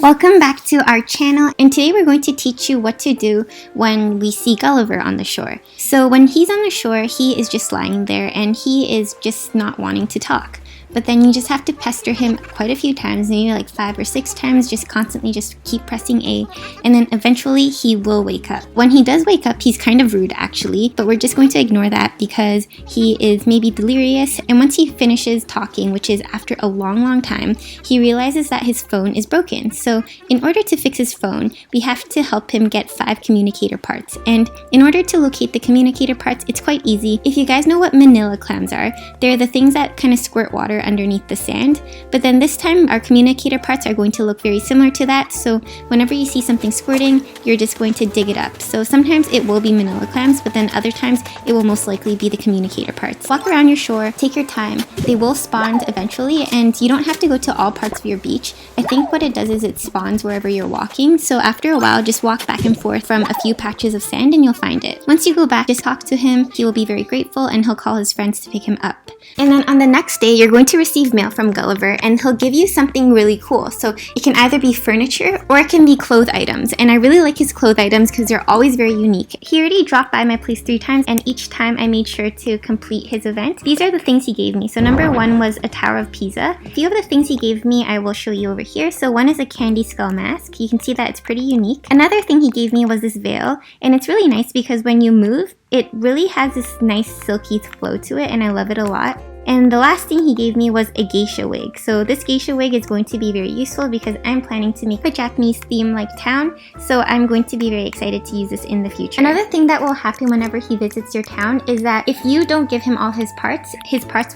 Welcome back to our channel, and today we're going to teach you what to do when we see Gulliver on the shore. So when he's on the shore, he is just lying there and he is just not wanting to talk. But then you just have to pester him quite a few times, maybe like 5 or 6 times, just constantly just keep pressing A, and then eventually he will wake up. When he does wake up, he's kind of rude actually, but we're just going to ignore that because he is maybe delirious, and once he finishes talking, which is after a long time, he realizes that his phone is broken. So in order to fix his phone, we have to help him get 5 communicator parts, and in order to locate the communicator parts, it's quite easy. If you guys know what manila clams are, they're the things that kind of squirt water underneath the sand, but then this time our communicator parts are going to look very similar to that. So whenever you see something squirting, you're just going to dig it up. So sometimes it will be manila clams, but then other times it will most likely be the communicator parts. Walk around your shore, take your time. They will spawn eventually, and you don't have to go to all parts of your beach. I think what it does is it spawns wherever you're walking, so after a while just walk back and forth from a few patches of sand and you'll find it. Once you go back, just talk to him. He will be very grateful and he'll call his friends to pick him up. And then on the next day, you're going to receive mail from Gulliver, and he'll give you something really cool. So it can either be furniture or it can be clothes items, and I really like his clothes items because they're always very unique. He already dropped by my place 3 times, and each time I made sure to complete his event. These are the things he gave me. So number 1 was a Tower of Pisa. A few of the things he gave me I will show you over here. So one is a candy skull mask. You can see that it's pretty unique. Another thing he gave me was this veil, and it's really nice because when you move, it really has this nice silky flow to it, and I love it a lot. And the last thing he gave me was a geisha wig. So this geisha wig is going to be very useful because I'm planning to make a Japanese theme like town, so I'm going to be very excited to use this in the future. Another thing that will happen whenever he visits your town is that if you don't give him all his parts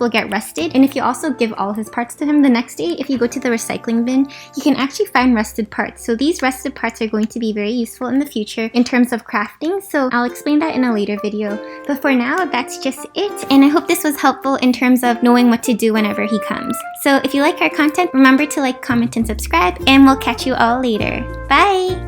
will get rusted, and if you also give all his parts to him the next day, if you go to the recycling bin, you can actually find rusted parts. So these rusted parts are going to be very useful in the future in terms of crafting, so I'll explain that in a later video. But for now, that's just it, and I hope this was helpful in terms of knowing what to do whenever he comes. So if you like our content, remember to like, comment, and subscribe, and we'll catch you all later. Bye!